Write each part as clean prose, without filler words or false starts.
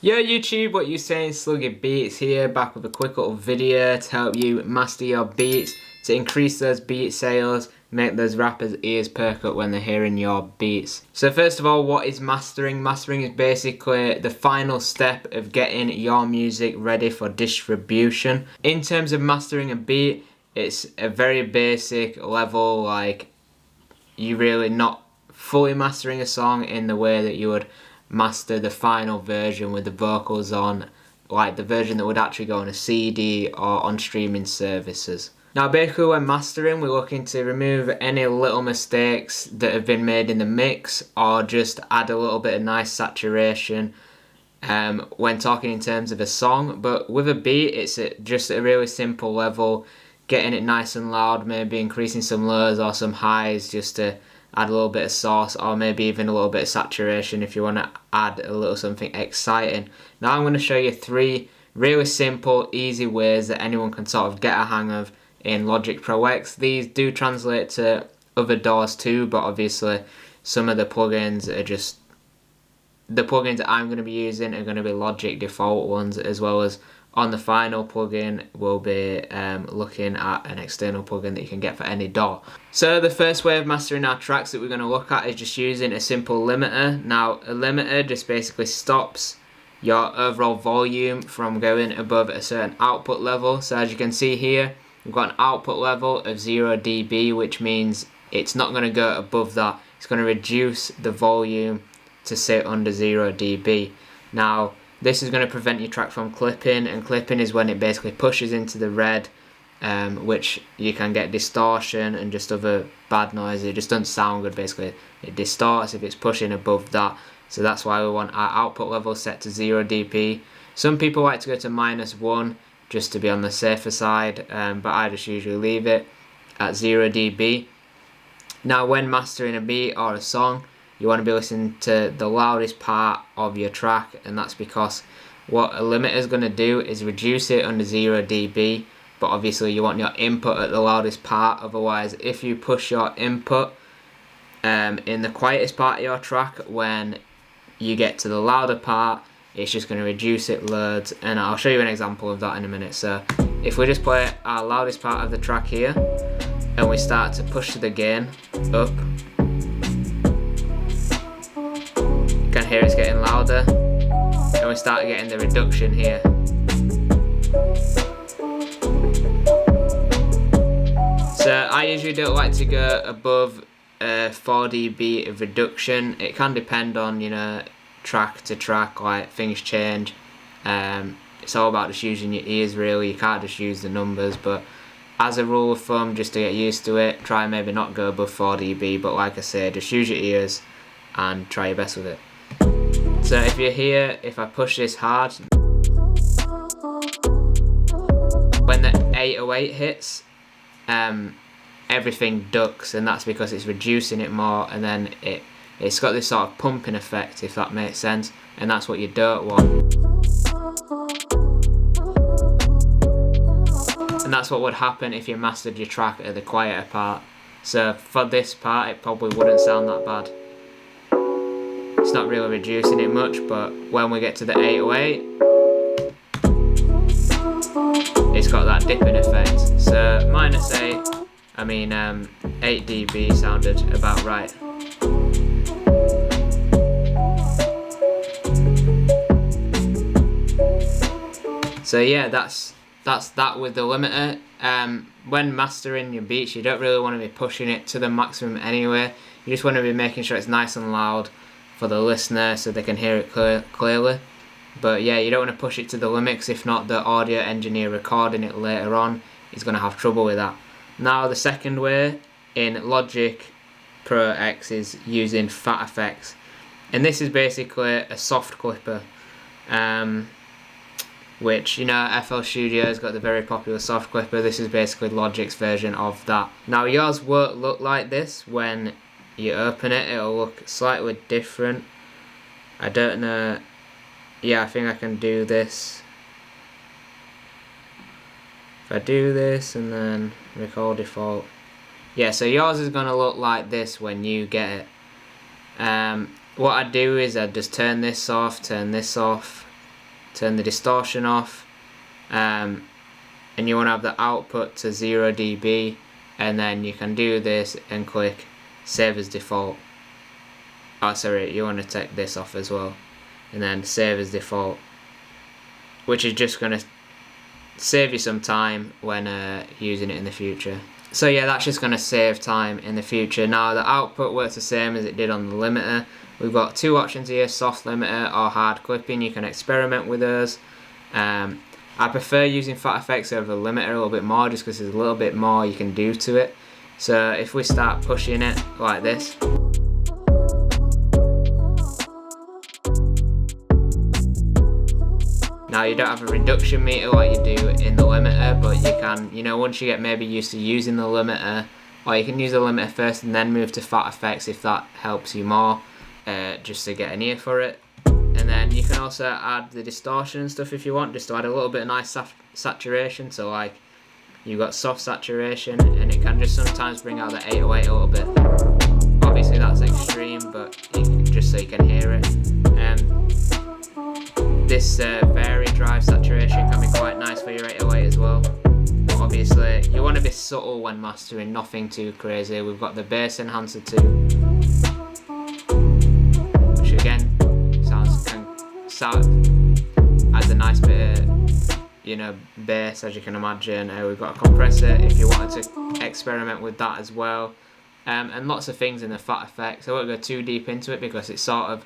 Yo YouTube, what you saying? Sluggy Beats here, back with a quick little video to help you master your beats, to increase those beat sales, make those rappers' ears perk up when they're hearing your beats. So first of all, what is mastering? Mastering is basically the final step of getting your music ready for distribution. In terms of mastering a beat, it's a very basic level, like you really not fully mastering a song in the way that you would master the final version with the vocals on, like the version that would actually go on a CD or on streaming services. Now basically when mastering, we're looking to remove any little mistakes that have been made in the mix, or just add a little bit of nice saturation when talking in terms of a song. But with a beat, it's just a really simple level, getting it nice and loud, maybe increasing some lows or some highs just to add a little bit of sauce, or maybe even a little bit of saturation if you want to add a little something exciting. Now I'm going to show you 3 really simple, easy ways that anyone can sort of get a hang of in Logic Pro X. These do translate to other DAWs too, but obviously some of the plugins are just, the plugins that I'm going to be using are going to be Logic default ones, as well as on the final plugin we'll be looking at an external plugin that you can get for any DAW. So the first way of mastering our tracks that we're going to look at is just using a simple limiter. Now a limiter just basically stops your overall volume from going above a certain output level. So as you can see here, we've got an output level of 0 dB, which means it's not going to go above that. It's going to reduce the volume to sit under 0 dB. Now this is going to prevent your track from clipping, and clipping is when it basically pushes into the red, which you can get distortion and just other bad noise. It just doesn't sound good, basically. It distorts if it's pushing above that. So that's why we want our output level set to 0 dB. Some people like to go to -1 just to be on the safer side, but I just usually leave it at 0 dB. Now when mastering a beat or a song, you want to be listening to the loudest part of your track, and that's because what a limiter is going to do is reduce it under 0 dB, but obviously you want your input at the loudest part. Otherwise, if you push your input in the quietest part of your track, when you get to the louder part, it's just going to reduce it loads, and I'll show you an example of that in a minute. So if we just play our loudest part of the track here, and we start to push the gain up, you can hear it's getting louder, and we start getting the reduction here. So I usually don't like to go above 4 dB of reduction. It can depend on, you know, track to track, like things change. It's all about just using your ears really. You can't just use the numbers, but as a rule of thumb, just to get used to it, try maybe not go above 4 dB, but like I say, just use your ears and try your best with it. So if you're here, if I push this hard, when the 808 hits, everything ducks, and that's because it's reducing it more, and then it's got this sort of pumping effect, if that makes sense, and that's what you don't want. And that's what would happen if you mastered your track at the quieter part. So for this part, it probably wouldn't sound that bad. It's not really reducing it much, but when we get to the 808, it's got that dipping effect. So -8 dB sounded about right. So yeah, that's that with the limiter. When mastering your beats, you don't really want to be pushing it to the maximum anyway. You just want to be making sure it's nice and loud for the listener so they can hear it clearly. But yeah, you don't want to push it to the limits. If not, the audio engineer recording it later on is going to have trouble with that. Now the second way in Logic Pro X is using phat effects, and this is basically a soft clipper, which, you know, FL Studio's got the very popular soft clipper. This is basically Logic's version of that. Now yours won't look like this when you open it. It'll look slightly different. I don't know. Yeah, I think I can do this. If I do this and then record default. Yeah, so yours is going to look like this when you get it. What I do is I just turn this off, turn the distortion off, and you want to have the output to 0 dB, and then you can do this and click save as default. Oh sorry, you want to take this off as well, and then save as default, which is just going to save you some time when using it in the future. So yeah, that's just going to save time in the future. Now the output works the same as it did on the limiter. We've got two options here, soft limiter or hard clipping. You can experiment with those. I prefer using phat effects over the limiter a little bit more, just because there's a little bit more you can do to it. So if we start pushing it like this, now you don't have a reduction meter like you do in the limiter, but you can, you know, once you get maybe used to using the limiter, or you can use the limiter first and then move to phat effects if that helps you more, just to get an ear for it. And then you can also add the distortion and stuff if you want, just to add a little bit of nice saturation. So like, you've got soft saturation, and it can just sometimes bring out the 808 a little bit. Obviously that's extreme, but just so you can hear it. This very dry saturation can be quite nice for your 808 as well. But obviously you want to be subtle when mastering, nothing too crazy. We've got the bass enhancer too, which again adds a nice bit of, you know, bass, as you can imagine. We've got a compressor if you wanted to experiment with that as well, and lots of things in the phat effects. I won't go too deep into it because it's sort of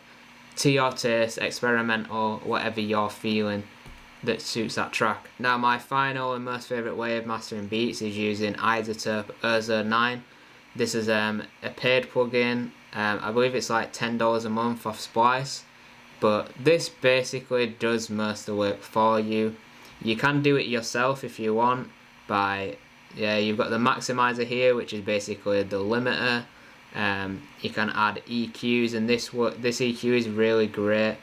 to your taste, experimental, whatever you're feeling that suits that track. Now my final and most favourite way of mastering beats is using Izoptope Ozone 9. This is a paid plugin. I believe it's like $10 a month off Splice, but this basically does most of the work for you. You can do it yourself if you want by, yeah, you've got the maximizer here, which is basically the limiter. You can add EQs, and this EQ is really great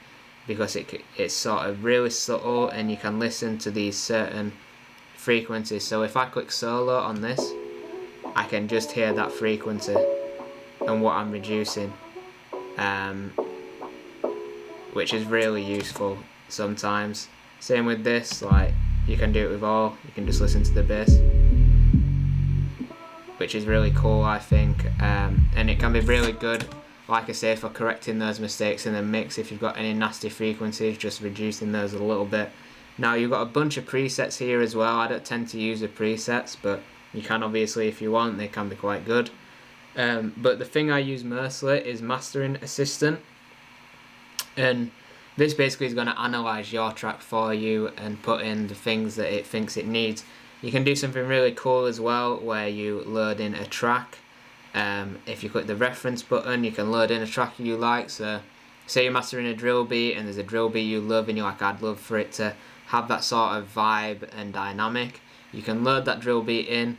because it's sort of really subtle, and you can listen to these certain frequencies. So if I click solo on this, I can just hear that frequency and what I'm reducing, which is really useful sometimes. Same with this, like you can do it with all, you can just listen to the bass, which is really cool, I think, and it can be really good, like I say, for correcting those mistakes in the mix. If you've got any nasty frequencies, just reducing those a little bit. Now you've got a bunch of presets here as well. I don't tend to use the presets, but you can obviously if you want, they can be quite good. But the thing I use mostly is Mastering Assistant, and this basically is going to analyse your track for you and put in the things that it thinks it needs. You can do something really cool as well, where you load in a track. If you click the reference button, you can load in a track you like. So say you're mastering a drill beat and there's a drill beat you love, and you're like, I'd love for it to have that sort of vibe and dynamic. You can load that drill beat in,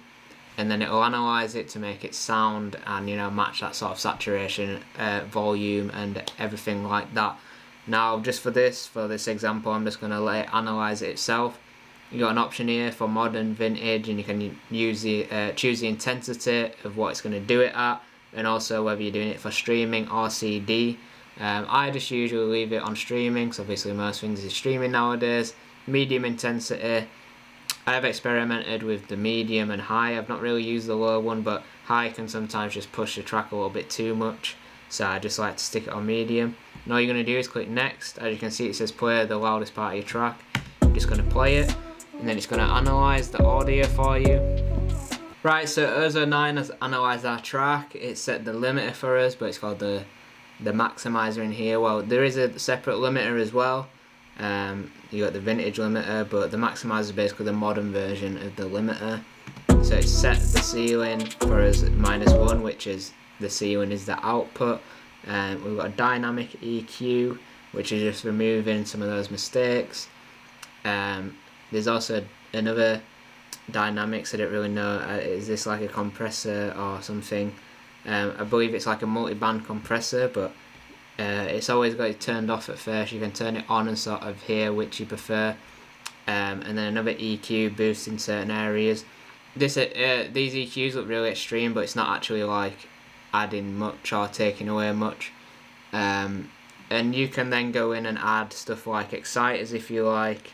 and then it'll analyse it to make it sound and, you know, match that sort of saturation, volume and everything like that. Now just for this example, I'm just going to let it analyse it itself. You got an option here for modern, vintage, and you can use choose the intensity of what it's going to do it at, and also whether you're doing it for streaming or CD. I just usually leave it on streaming, because obviously most things is streaming nowadays. Medium intensity. I have experimented with the medium and high. I've not really used the low one, but high can sometimes just push the track a little bit too much, so I just like to stick it on medium. And all you're going to do is click next. As you can see, it says play the loudest part of your track. You're just going to play it, and then it's going to analyse the audio for you. Right, so Ozone 9 has analysed our track. It set the limiter for us, but it's called the maximizer in here. Well, there is a separate limiter as well. You got the vintage limiter, but the maximizer is basically the modern version of the limiter. So it's set the ceiling for us at -1, which is the ceiling is the output. We've got a dynamic EQ, which is just removing some of those mistakes. There's also another dynamics, I don't really know, is this like a compressor or something? I believe it's like a multi-band compressor, but it's always got it turned off at first. You can turn it on and sort of hear which you prefer, and then another EQ boost in certain areas. These EQs look really extreme, but it's not actually like adding much or taking away much. and you can then go in and add stuff like exciters if you like.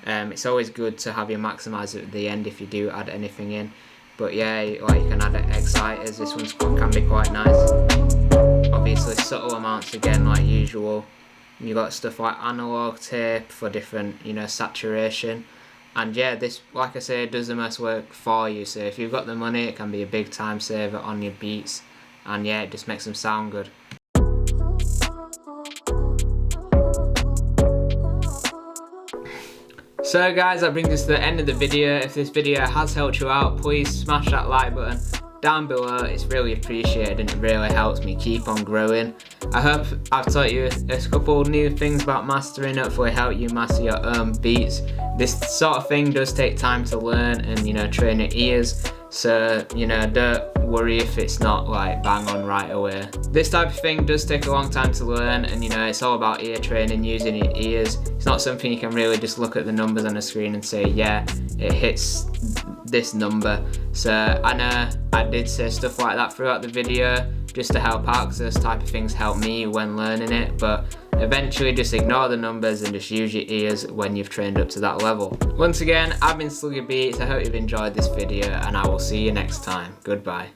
It's always good to have your maximizer at the end if you do add anything in. But yeah, like you can add exciters. This one can be quite nice. Obviously subtle amounts again like usual. You got stuff like analog tape for different, you know, saturation. And yeah, this, like I say, does the most work for you. So if you've got the money, it can be a big time saver on your beats. And yeah, it just makes them sound good. So guys, that brings us to the end of the video. If this video has helped you out, please smash that like button down below. It's really appreciated and it really helps me keep on growing. I hope I've taught you a couple new things about mastering, hopefully help you master your own beats. This sort of thing does take time to learn and, you know, train your ears. So, you know, don't worry if it's not like bang on right away. This type of thing does take a long time to learn, and you know, it's all about ear training, using your ears. It's not something you can really just look at the numbers on the screen and say, yeah, it hits this number. So I know I did say stuff like that throughout the video just to help out, because those type of things help me when learning it, but eventually just ignore the numbers and just use your ears when you've trained up to that level. Once again, I've been Sluggy Beats. I hope you've enjoyed this video and I will see you next time. Goodbye.